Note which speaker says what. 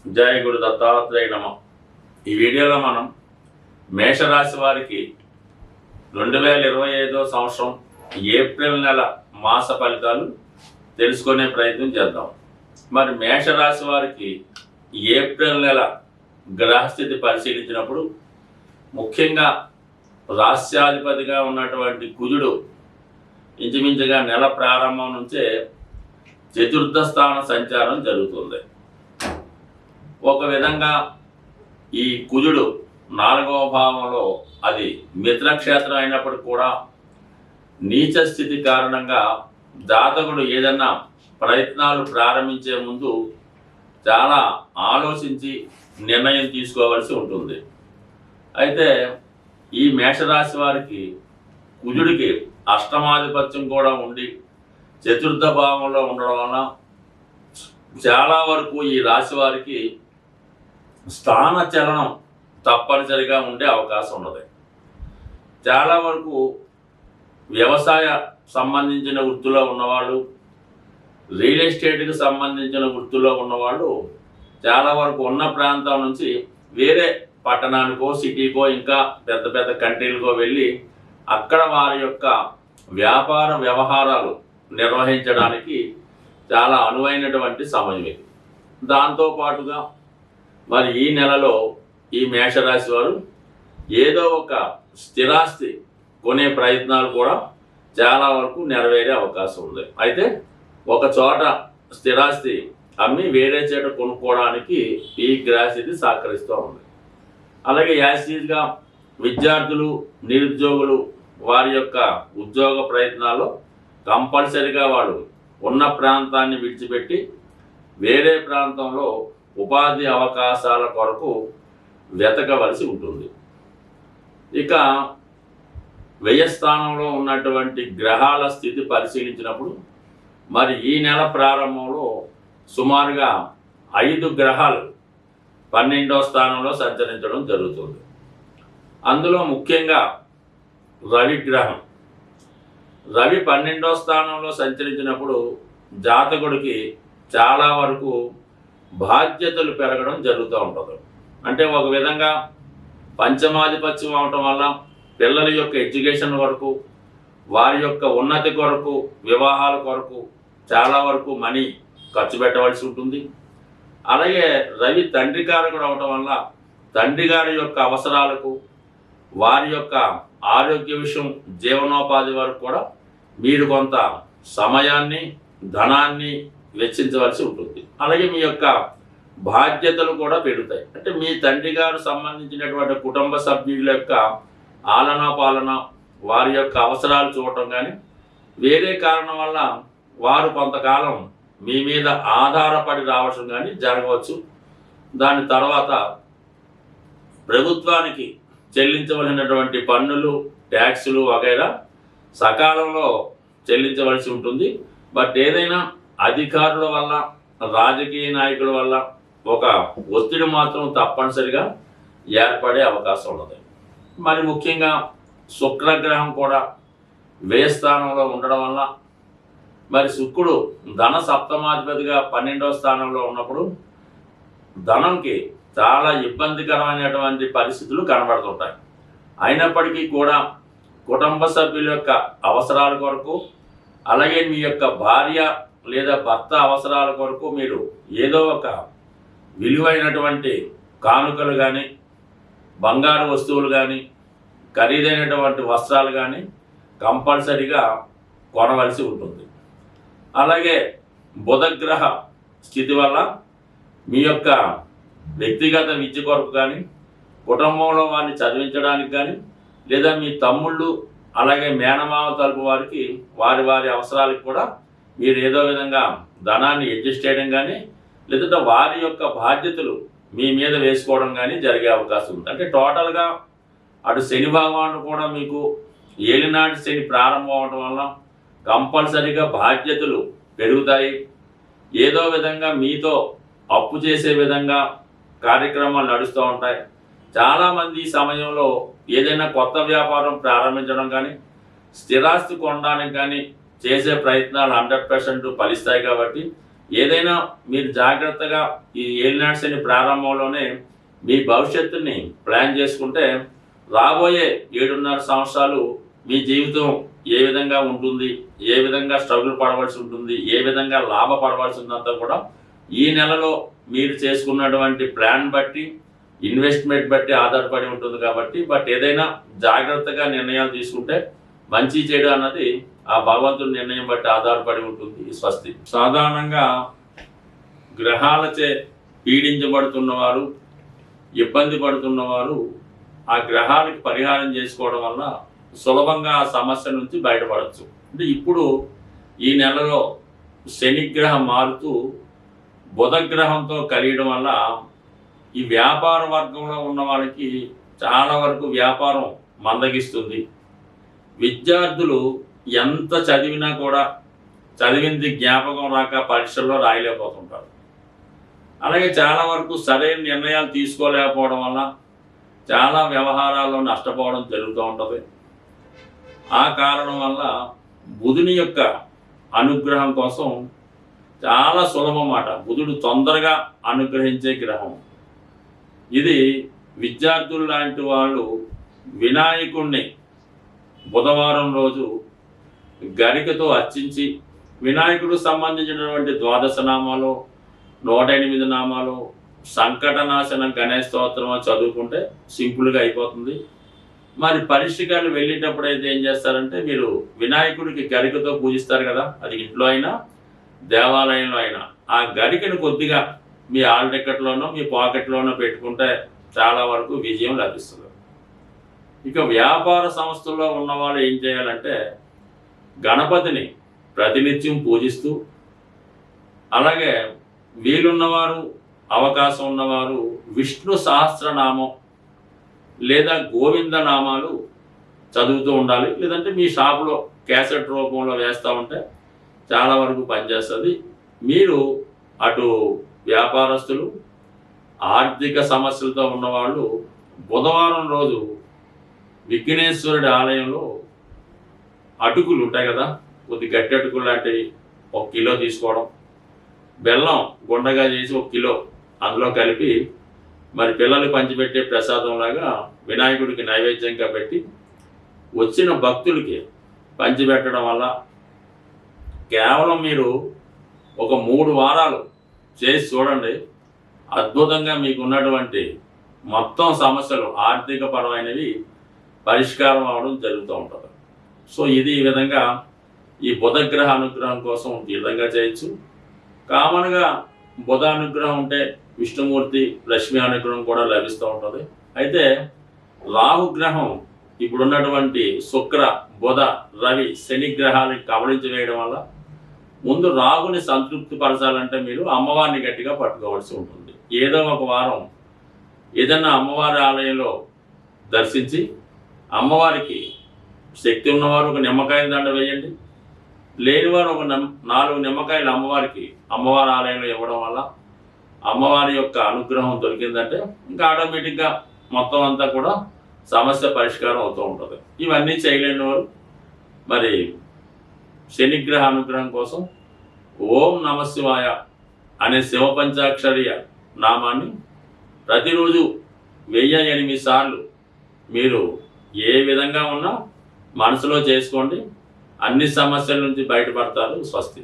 Speaker 1: జయ గురు దత్తాత్రేయ నమ. ఈ వీడియోలో మనం మేషరాశి వారికి 2025 సంవత్సరం ఏప్రిల్ నెల మాస ఫలితాలు తెలుసుకునే ప్రయత్నం చేద్దాం. మరి మేషరాశి వారికి ఏప్రిల్ నెల గ్రహస్థితి పరిశీలించినప్పుడు ముఖ్యంగా రాస్యాధిపతిగా ఉన్నటువంటి కుజుడు ఇంచుమించుగా నెల ప్రారంభం నుంచే చతుర్థ స్థాన సంచారం జరుగుతుంది. ఒక విధంగా ఈ కుజుడు 4వ భావంలో అది మిత్రక్షేత్రం అయినప్పటికీ కూడా నీచ స్థితి కారణంగా జాతకుడు ఏదన్నా ప్రయత్నాలు ప్రారంభించే ముందు చాలా ఆలోచించి నిర్ణయం తీసుకోవాల్సి ఉంటుంది. అయితే ఈ మేషరాశి వారికి కుజుడికి అష్టమాధిపత్యం కూడా ఉండి చతుర్థ భావంలో ఉండడం వలన చాలా వరకు ఈ రాశి వారికి స్థాన చలనం తప్పనిసరిగా ఉండే అవకాశం ఉన్నది. చాలా వరకు వ్యవసాయ సంబంధించిన వృత్తిలో ఉన్నవాళ్ళు, రియల్ ఎస్టేట్కి సంబంధించిన వృత్తిలో ఉన్నవాళ్ళు చాలా వరకు ఉన్న ప్రాంతం నుంచి వేరే పట్టణానికో సిటీకో ఇంకా పెద్ద పెద్ద కంట్రీలకో వెళ్ళి అక్కడ వారి యొక్క వ్యాపార వ్యవహారాలు నిర్వహించడానికి చాలా అనువైనటువంటి సమయం ఇది. దాంతోపాటుగా మరి ఈ నెలలో ఈ మేషరాశి వారు ఏదో ఒక స్థిరాస్తి కొనే ప్రయత్నాలు కూడా చాలా వరకు నెరవేరే అవకాశం ఉంది. అయితే ఒక చోట స్థిరాస్తి అమ్మి వేరే చోట కొనుక్కోవడానికి ఈ గ్రహస్థితి సహకరిస్తూ ఉంది. అలాగే యాసిడ్గా విద్యార్థులు, నిరుద్యోగులు వారి యొక్క ఉద్యోగ ప్రయత్నాల్లో కంపల్సరిగా వాళ్ళు ఉన్న ప్రాంతాన్ని విడిచిపెట్టి వేరే ప్రాంతంలో ఉపాధి అవకాశాల కొరకు వెతకవలసి ఉంటుంది. ఇక వ్యయస్థానంలో ఉన్నటువంటి గ్రహాల స్థితి పరిశీలించినప్పుడు మరి ఈ నెల ప్రారంభంలో సుమారుగా 5 గ్రహాలు 12వ స్థానంలో సంచరించడం జరుగుతుంది. అందులో ముఖ్యంగా రవి గ్రహం. రవి 12వ స్థానంలో సంచరించినప్పుడు జాతకుడికి చాలా వరకు బాధ్యతలు పెరగడం జరుగుతూ ఉంటుంది. అంటే ఒక విధంగా పంచమాధిపత్యం అవటం వల్ల పిల్లల యొక్క ఎడ్యుకేషన్ కొరకు, వారి యొక్క ఉన్నతి కొరకు, వివాహాల కొరకు చాలా వరకు మనీ ఖర్చు పెట్టవలసి ఉంటుంది. అలాగే రవి తండ్రి కారకుడు అవటం వల్ల తండ్రి గారి యొక్క అవసరాలకు, వారి యొక్క ఆరోగ్య విషయం, జీవనోపాధి వరకు కూడా మీరు కొంత సమయాన్ని, ధనాన్ని వెచ్చించవలసి ఉంటుంది. అలాగే మీ యొక్క బాధ్యతలు కూడా పెరుగుతాయి. అంటే మీ తండ్రి గారు సంబంధించినటువంటి కుటుంబ సభ్యుల యొక్క ఆలనా పాలన, వారి యొక్క అవసరాలు చూడటం కానీ, వేరే కారణం వల్ల వారు కొంతకాలం మీ మీద ఆధారపడి రావడం కానీ జరగవచ్చు. దాని తర్వాత ప్రభుత్వానికి చెల్లించవలసినటువంటి పన్నులు, ట్యాక్సులు వగైరా సకాలంలో చెల్లించవలసి ఉంటుంది. బట్ ఏదైనా అధికారుల వల్ల, రాజకీయ నాయకుల వల్ల ఒక ఒత్తిడి మాత్రం తప్పనిసరిగా ఏర్పడే అవకాశం ఉన్నది. మరి ముఖ్యంగా శుక్రగ్రహం కూడా వ్యయస్థానంలో ఉండడం వల్ల మరి శుక్రుడు ధన సప్తమాధిపతిగా 12వ స్థానంలో ఉన్నప్పుడు ధనంకి చాలా ఇబ్బందికరమైనటువంటి పరిస్థితులు కనబడుతుంటాయి. అయినప్పటికీ కూడా కుటుంబ సభ్యుల యొక్క అవసరాల కొరకు, అలాగే మీ యొక్క భార్య లేదా భర్త అవసరాల కొరకు మీరు ఏదో ఒక విలువైనటువంటి కానుకలు కానీ, బంగారు వస్తువులు కానీ, ఖరీదైనటువంటి వస్త్రాలు కానీ కంపల్సరిగా కొనవలసి ఉంటుంది. అలాగే బుధగ్రహ స్థితి వల్ల మీ యొక్క వ్యక్తిగత విద్య కొరకు కానీ, కుటుంబంలో వారిని చదివించడానికి కానీ, లేదా మీ తమ్ముళ్ళు అలాగే మేనమామ తరపు వారికి వారి వారి అవసరాలకు కూడా మీరు ఏదో విధంగా ధనాన్ని అడ్జస్ట్ చేయడం కానీ, లేదా వారి యొక్క బాధ్యతలు మీ మీద వేసుకోవడం కానీ జరిగే అవకాశం ఉంది. అంటే టోటల్గా అటు శని భగవానుడు కూడా మీకు ఏలినాటి శని ప్రారంభం అవడం వల్ల కంపల్సరీగా బాధ్యతలు పెరుగుతాయి. ఏదో విధంగా మీతో అప్పు చేసే విధంగా కార్యక్రమాలు నడుస్తూ ఉంటాయి. చాలామంది ఈ సమయంలో ఏదైనా కొత్త వ్యాపారం ప్రారంభించడం కానీ, స్థిరాస్తి కొనడానికి కానీ చేసే ప్రయత్నాలు 100% ఫలిస్తాయి. కాబట్టి ఏదైనా మీరు జాగ్రత్తగా ఈ ఏలినాటి శని ప్రారంభంలోనే మీ భవిష్యత్తుని ప్లాన్ చేసుకుంటే రాబోయే 7.5 సంవత్సరాలు మీ జీవితం ఏ విధంగా ఉంటుంది, ఏ విధంగా స్ట్రగుల్ పడవలసి ఉంటుంది, ఏ విధంగా లాభపడవలసి ఉందంతా కూడా ఈ నెలలో మీరు చేసుకున్నటువంటి ప్లాన్ బట్టి, ఇన్వెస్ట్మెంట్ బట్టి ఆధారపడి ఉంటుంది కాబట్టి ఏదైనా జాగ్రత్తగా నిర్ణయాలు తీసుకుంటే మంచి చెడు అన్నది ఆ భగవంతుడి నిర్ణయం బట్టి ఆధారపడి ఉంటుంది. స్వస్తి. సాధారణంగా గ్రహాలచే పీడించబడుతున్నవారు, ఇబ్బంది పడుతున్నవారు ఆ గ్రహాలకి పరిహారం చేసుకోవడం వల్ల సులభంగా ఆ సమస్య నుంచి బయటపడవచ్చు. అంటే ఇప్పుడు ఈ నెలలో శనిగ్రహం మారుతూ బుధగ్రహంతో కలియడం వల్ల ఈ వ్యాపార వర్గంలో ఉన్న వాళ్ళకి చాలా వరకు వ్యాపారం మందగిస్తుంది. విద్యార్థులు ఎంత చదివినా కూడా చదివింది జ్ఞాపకం రాక పరీక్షల్లో రాయలేకపోతుంటారు. అలాగే చాలా వరకు సరైన నిర్ణయాలు తీసుకోలేకపోవడం వల్ల చాలా వ్యవహారాల్లో నష్టపోవడం జరుగుతూ ఉంటుంది. ఆ కారణం వల్ల బుధుని యొక్క అనుగ్రహం కోసం చాలా సులభం మాట. బుధుడు తొందరగా అనుగ్రహించే గ్రహం ఇది. విద్యార్థులు లాంటి వాళ్ళు వినాయకుడిని బుధవారం రోజు గరికతో అర్చించి వినాయకుడికి సంబంధించినటువంటి 12 నామాలు, 108 నామాలు, సంకటనాశన గణేష్ స్తోత్రం చదువుకుంటే సింపుల్గా అయిపోతుంది. మరి పరీక్షకాలు వెళ్ళేటప్పుడు అయితే ఏం చేస్తారంటే, మీరు వినాయకుడికి గరికతో పూజిస్తారు కదా, అది ఇంట్లో అయినా దేవాలయంలో అయినా ఆ గరికను కొద్దిగా మీ హాల్ టికెట్లోనో మీ పాకెట్లోనో పెట్టుకుంటే చాలా వరకు విజయం లభిస్తుంది. ఇక వ్యాపార సంస్థల్లో ఉన్నవాళ్ళు ఏం చేయాలంటే, గణపతిని ప్రతినిత్యం పూజిస్తూ, అలాగే వీలున్నవారు అవకాశం ఉన్నవారు విష్ణు సహస్రనామం లేదా గోవింద నామాలు చదువుతూ ఉండాలి. లేదంటే మీ షాపులో క్యాసెట్ రూపంలో వేస్తూ ఉంటే చాలా వరకు పనిచేస్తుంది. మీరు అటు వ్యాపారస్తులు, ఆర్థిక సమస్యలతో ఉన్నవాళ్ళు బుధవారం రోజు విఘ్నేశ్వరుడి ఆలయంలో అటుకులు ఉంటాయి కదా, కొద్ది గట్టి అటుకులు లాంటివి 1 కిలో తీసుకోవడం, బెల్లం గుండగా చేసి 1 కిలో అందులో కలిపి మరి పిల్లలకు పంచిపెట్టే ప్రసాదంలాగా వినాయకుడికి నైవేద్యంగా పెట్టి వచ్చిన భక్తులకి పంచిపెట్టడం వల్ల కేవలం మీరు ఒక 3 వారాలు చేసి చూడండి, అద్భుతంగా మీకు ఉన్నటువంటి మొత్తం సమస్యలు ఆర్థిక పరమైనవి పరిష్కారం అవడం జరుగుతూ ఉంటుంది. సో ఇది ఈ విధంగా ఈ బుధగ్రహ అనుగ్రహం కోసం ఈ విధంగా చేయొచ్చు. కామన్గా బుధ అనుగ్రహం ఉంటే విష్ణుమూర్తి, లక్ష్మి అనుగ్రహం కూడా లభిస్తూ ఉంటుంది. అయితే రాహుగ్రహం ఇప్పుడున్నటువంటి శుక్ర, బుధ, రవి, శని గ్రహాలకి కబళించి వేయడం వల్ల ముందు రాహుని సంతృప్తి పరచాలంటే మీరు అమ్మవారిని గట్టిగా పట్టుకోవాల్సి ఉంటుంది. ఏదో ఒక వారం ఏదన్నా అమ్మవారి ఆలయంలో దర్శించి అమ్మవారికి శక్తి ఉన్నవారు ఒక నిమ్మకాయల దండ వేయండి, లేనివారు ఒక 4 నిమ్మకాయలు అమ్మవారికి అమ్మవారి ఆలయంలో ఇవ్వడం వల్ల అమ్మవారి యొక్క అనుగ్రహం దొరికిందంటే ఇంకా ఆటోమేటిక్గా మొత్తం అంతా కూడా సమస్య పరిష్కారం అవుతూ ఉంటుంది. ఇవన్నీ చేయలేని వారు మరి శనిగ్రహ అనుగ్రహం కోసం ఓం నమశివాయ అనే శివ పంచాక్షరీయ నామాన్ని ప్రతిరోజు 1008 సార్లు మీరు ఏ విధంగా ఉన్నా మనసులో చేసుకోండి. అన్ని సమస్యల నుంచి బయటపడతారు. స్వస్తి.